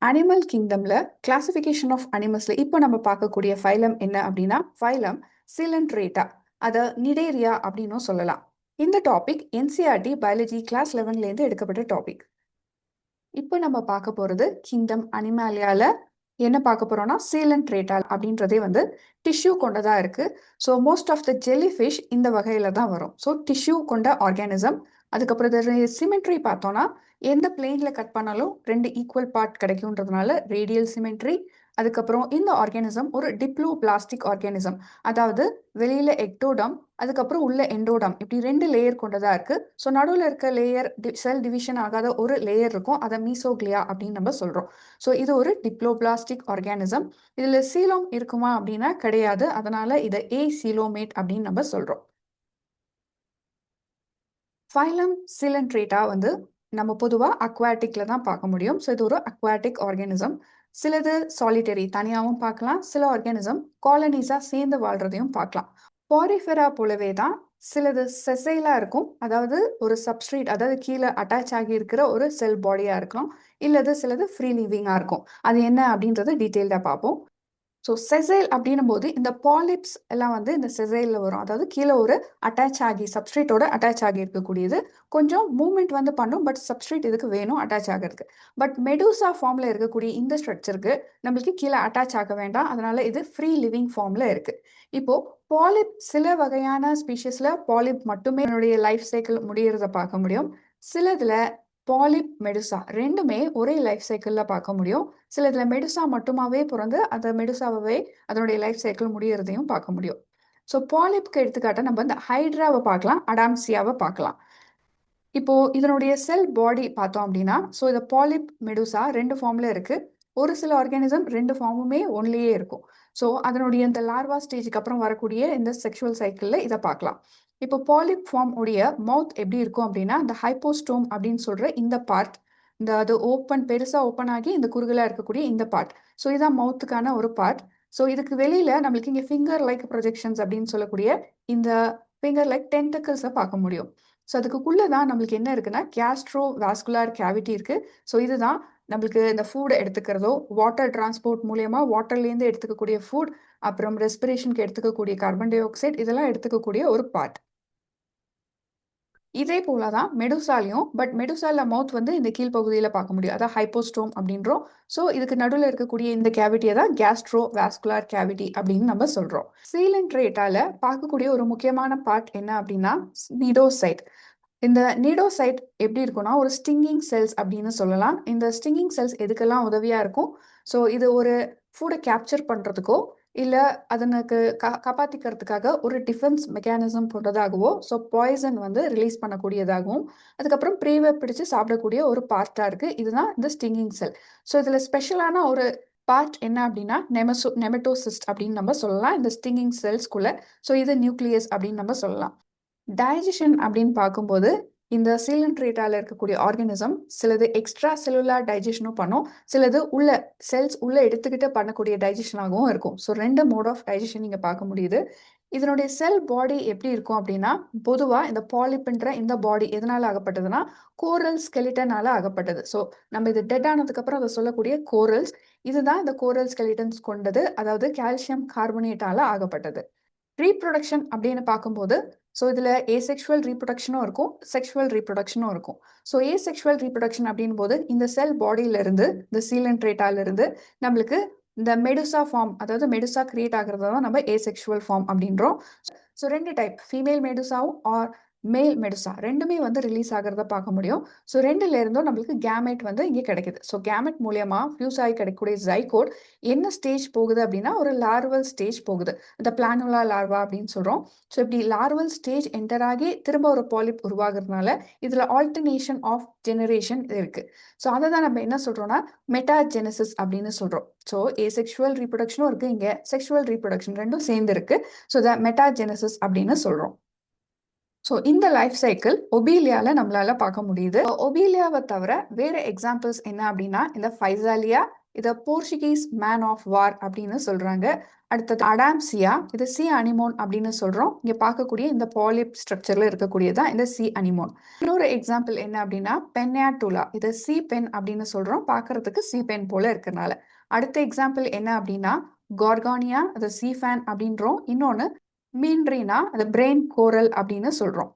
Animal கிங்டம்ல classification of அனிமல்ஸ்ல இப்போ நம்ம பார்க்கக்கூடிய ஃபைலம் என்ன அப்படின்னா ஃபைலம் சிலன்ட்ரேட்டா, அதை நிடேரியா அப்படின்னும் சொல்லலாம். இந்த டாபிக் என்சிஆர்டி பயாலஜி கிளாஸ் 11லேருந்து எடுக்கப்பட்ட டாபிக். இப்போ நம்ம பார்க்க போறது கிங்டம் அனிமாலியால என்ன பார்க்க போறோம்னா சீலன்ட்ரேட்டா அப்படின்றதே வந்து டிஷ்யூ கொண்டதா இருக்கு. So most of the jellyfish இந்த வகையில தான் வரும். ஸோ டிஷ்யூ கொண்ட ஆர்கானிசம். அதுக்கப்புறம் இதோட சிமெட்ரி பார்த்தோம்னா எந்த பிளேன்ல கட் பண்ணாலும் ரெண்டு ஈக்குவல் பார்ட் கிடைக்கும்ன்றதுனால ரேடியல் சிமெட்ரி. அதுக்கப்புறம் இந்த ஆர்கானிசம் ஒரு டிப்ளோ பிளாஸ்டிக் ஆர்கானிசம், அதாவது வெளியில எக்டோடம், அதுக்கப்புறம் உள்ள எண்டோடம், இப்படி ரெண்டு லேயர் கொண்டதா இருக்கு. ஸோ நடுவில் இருக்க லேயர் செல் டிவிஷன் ஆகாத ஒரு லேயர் இருக்கும், அதை மீசோக்லியா அப்படின்னு நம்ம சொல்றோம். ஸோ இது ஒரு டிப்ளோபிளாஸ்டிக் ஆர்கானிசம். இதுல சீலோம் இருக்குமா அப்படின்னா கிடையாது, அதனால இதை ஏ சீலோமேட் அப்படின்னு நம்ம சொல்றோம். ஃபைலம் சிலன்ட்ரேட்டா வந்து நம்ம பொதுவாக அக்வாட்டிக்ல தான் பார்க்க முடியும். ஸோ இது ஒரு அக்வாட்டிக் ஆர்கானிசம். சிலது சாலிட்டரி தனியாகவும் பார்க்கலாம், சில ஆர்கானிசம் காலனிஸா சேர்ந்து வாழ்றதையும் பார்க்கலாம். பாரிஃபெரா போலவே தான் சிலது செசைலா இருக்கும், அதாவது ஒரு சப்ஸ்ட்ரேட், அதாவது கீழே அட்டாச் ஆகி இருக்கிற ஒரு செல் பாடியா இருக்கும். இல்லது சிலது ஃப்ரீ லிவிங்கா இருக்கும். அது என்ன அப்படின்றத டீட்டெயில்டா பார்ப்போம். ஸோ செசைல் அப்படின்னும் போது இந்த பாலிப்ஸ் எல்லாம் வந்து இந்த செசைலில் வரும், அதாவது கீழே ஒரு அட்டாச் ஆகி சப்ஸ்ட்ரேட்டோட அட்டாச் ஆகி இருக்கக்கூடியது. கொஞ்சம் மூவ்மெண்ட் வந்து பண்ணும், பட் சப்ஸ்ட்ரேட் இதுக்கு வேணும் அட்டாச் ஆகிறதுக்கு. பட் மெடூசா ஃபார்மில் இருக்கக்கூடிய இந்த ஸ்ட்ரக்சருக்கு நம்மளுக்கு கீழே அட்டாச் ஆக வேண்டாம், அதனால இது ஃப்ரீ லிவிங் ஃபார்மில் இருக்கு. இப்போ பாலிப் சில வகையான ஸ்பீஷிஸில் பாலிப் மட்டுமே என்னுடைய லைஃப் சைக்கிள் முடியறத பார்க்க முடியும். சிலதுல பாலிப் மெடுசா ரெண்டுமே ஒரே லைஃப் சைக்கிளில் பார்க்க முடியும். சில இதில் மெடுசா மட்டுமாவே பிறந்து அதை மெடுசாவே அதனுடைய லைஃப் சைக்கிள் முடியறதையும் பார்க்க முடியும். ஸோ பாலிப்க்கு எடுத்துக்காட்ட நம்ம இந்த ஹைட்ராவை பார்க்கலாம், அடாம்சியாவை பார்க்கலாம். இப்போ இதனுடைய செல் பாடி பார்த்தோம் அப்படின்னா, ஸோ இந்த பாலிப் மெடுசா ரெண்டு ஃபார்ம்ல இருக்கு. ஒரு சில ஆர்கானிசம் ரெண்டு ஃபார்முமே ஒன்லியே இருக்கும். ஸோ அதனுடைய இந்த லார்வா ஸ்டேஜுக்கு அப்புறம் வரக்கூடிய இந்த செக்ஷுவல் சைக்கிளில் இதை பார்க்கலாம். இப்போ பாலிப் ஃபார்ம் உடைய மவுத் எப்படி இருக்கும் அப்படின்னா, இந்த ஹைப்போஸ்டோம் அப்படின்னு சொல்ற இந்த பார்ட், இந்த அது ஓப்பன் பெருசாக ஓப்பன் ஆகி இந்த குறுகலாக இருக்கக்கூடிய இந்த பார்ட், ஸோ இதுதான் மவுத்துக்கான ஒரு பார்ட். ஸோ இதுக்கு வெளியில நம்மளுக்கு இங்கே ஃபிங்கர் லைக் ப்ரொஜெக்ஷன்ஸ் அப்படின்னு சொல்லக்கூடிய இந்த ஃபிங்கர் லைக் டென்டக்கிள்ஸை பார்க்க முடியும். ஸோ அதுக்குள்ளே தான் நம்மளுக்கு என்ன இருக்குன்னா கேஸ்ட்ரோ வாஸ்குலார் கேவிட்டி இருக்கு. ஸோ இதுதான் நம்மளுக்கு இந்த ஃபுட் எடுத்துக்கிறதோ, வாட்டர் டிரான்ஸ்போர்ட் மூலயமா வாட்டர்லேருந்து எடுத்துக்கக்கூடிய ஃபுட், அப்புறம் ரெஸ்பிரேஷனுக்கு எடுத்துக்கக்கூடிய கார்பன் டை ஆக்சைடு, இதெல்லாம் எடுத்துக்கக்கூடிய ஒரு பார்ட். இதே போல தான் மெடுசாலையும், பட் மெடுசால மவுத் வந்து இந்த கீழ்ப்பகுதியில் பார்க்க முடியும், அதான் ஹைப்போஸ்டோம் அப்படின்றோம். ஸோ இதுக்கு நடுவில் இருக்கக்கூடிய இந்த கேவிட்டியை தான் கேஸ்ட்ரோ வாஸ்குலார் கேவிட்டி அப்படின்னு நம்ம சொல்றோம். சீலன்ட்ரேட்டால பார்க்கக்கூடிய ஒரு முக்கியமான பார்ட் என்ன அப்படின்னா நீடோசைட். இந்த நீடோசைட் எப்படி இருக்கும்னா ஒரு ஸ்டிங்கிங் செல்ஸ் அப்படின்னு சொல்லலாம். இந்த ஸ்டிங்கிங் செல்ஸ் எதுக்கெல்லாம் உதவியா இருக்கும்? ஸோ இது ஒரு ஃபுட்டை கேப்சர் பண்ணுறதுக்கோ, இல்லை அதனுக்கு காப்பாற்றிக்கிறதுக்காக ஒரு டிஃபென்ஸ் மெக்கானிசம் போன்றதாகவோ, ஸோ பாய்சன் வந்து ரிலீஸ் பண்ணக்கூடியதாகவும், அதுக்கப்புறம் ப்ரீவை பிடிச்சு சாப்பிடக்கூடிய ஒரு பார்ட்டாக இருக்குது. இதுதான் இந்த ஸ்டிங்கிங் செல். ஸோ இதில் ஸ்பெஷலான ஒரு பார்ட் என்ன அப்படின்னா நெமட்டோசிஸ்ட் அப்படின்னு நம்ம சொல்லலாம் இந்த ஸ்டிங்கிங் செல்ஸ்குள்ள. ஸோ இது நியூக்ளியஸ் அப்படின்னு நம்ம சொல்லலாம். டைஜஷன் அப்படின்னு பார்க்கும்போது இந்த சீலன்ட்ரேட்டால இருக்கக்கூடிய ஆர்கானிசம் சிலது எக்ஸ்ட்ரா செல்லுலார் டைஜஷனும் பண்ணும், சிலது உள்ள செல்ஸ் உள்ள எடுத்துக்கிட்டு பண்ணக்கூடிய டைஜஷனாகவும் இருக்கும். ஸோ ரெண்டு மோட் ஆஃப் டைஜஷன் நீங்க பார்க்க முடியுது. இதனுடைய செல் பாடி எப்படி இருக்கும் அப்படின்னா, பொதுவாக இந்த பாலிப்ன்ற இந்த பாடி எதனால ஆகப்பட்டதுன்னா கோரல் ஸ்கெலிட்டனால ஆகப்பட்டது. ஸோ நம்ம இது டெட் ஆனதுக்கு அப்புறம் அதை சொல்லக்கூடிய கோரல்ஸ், இதுதான் இந்த கோரல் ஸ்கெலிட்டன்ஸ் கொண்டது, அதாவது கால்சியம் கார்பனேட்டால ஆகப்பட்டது. ரீப்ரொடக்ஷன் அப்படின்னு பார்க்கும்போது, ஸோ இதில் ஏசெக்ஷுவல் ரீப்ரொடக்ஷனும் இருக்கும், செக்ஷுவல் ரீப்ரொடக்ஷனும் இருக்கும். ஸோ ஏசெக்ஷுவல் ரீப்ரொடக்ஷன் அப்படின் போது இந்த செல் பாடியிலிருந்து இந்த சீலன்ட்ரேட்டாலிருந்து நம்மளுக்கு இந்த மெடுசா ஃபார்ம், அதாவது மெடுசா கிரியேட் ஆகிறத தான் நம்ம ஏசெக்ஷுவல் ஃபார்ம் அப்படின்றோம். ஸோ ரெண்டு டைப், ஃபீமேல் மெடுசாவும் ஆர் மேல் மெடுசா ரெண்டுமே வந்து ரிலீஸ் ஆகிறத பார்க்க முடியும். ஸோ ரெண்டுல இருந்தும் நம்மளுக்கு கேமெட் வந்து இங்கே கிடைக்குது. ஸோ கேமெட் மூலியமா ஃபியூஸ் ஆகி கிடைக்கக்கூடிய ஜைகோட் என்ன ஸ்டேஜ் போகுது அப்படின்னா ஒரு லார்வல் ஸ்டேஜ் போகுது, இந்த பிளானுலா லார்வா அப்படின்னு சொல்றோம். ஸோ இப்படி லார்வல் ஸ்டேஜ் என்டர் ஆகி திரும்ப ஒரு பாலிப் உருவாகிறதுனால இதுல ஆல்டர்னேஷன் ஆஃப் ஜெனரேஷன் இருக்கு. ஸோ அதை தான் நம்ம என்ன சொல்றோம்னா மெட்டாஜெனசிஸ் அப்படின்னு சொல்றோம். ஸோ ஏசெக்ஷுவல் ரீப்ரொடக்ஷனும் இருக்கு, இங்க செக்ஷுவல் ரீப்ரொடக்ஷன் ரெண்டும் சேர்ந்து இருக்கு. ஸோ த மெட்டாஜெனசிஸ் அப்படின்னு சொல்றோம். ஸோ இந்த லைஃப் சைக்கிள் ஒபீலியால நம்மளால பார்க்க முடியுது. ஒபீலியாவை தவிர வேற எக்ஸாம்பிள்ஸ் என்ன அப்படின்னா இந்த ஃபைசாலியா, இதை போர்ச்சுகீஸ் மேன் ஆஃப் வார் அப்படின்னு சொல்றாங்க. அடுத்தது அடாம்சியா, இது சி அனிமோன் அப்படின்னு சொல்றோம். இங்க பார்க்கக்கூடிய இந்த பாலிப் ஸ்ட்ரக்சர்ல இருக்கக்கூடியதான் இந்த சி அனிமோன். இன்னொரு எக்ஸாம்பிள் என்ன அப்படின்னா பென்யாட்டுலா, இது சி பென் அப்படின்னு சொல்றோம், பார்க்கறதுக்கு சி பென் போல இருக்கறனால. அடுத்த எக்ஸாம்பிள் என்ன அப்படின்னா கார்கானியா, அது சி ஃபேன் அப்படின்றோம். இன்னொன்னு மீன்ட்ரீனா, அது பிரெயின் கோரல் அப்படின்னு சொல்றோம்.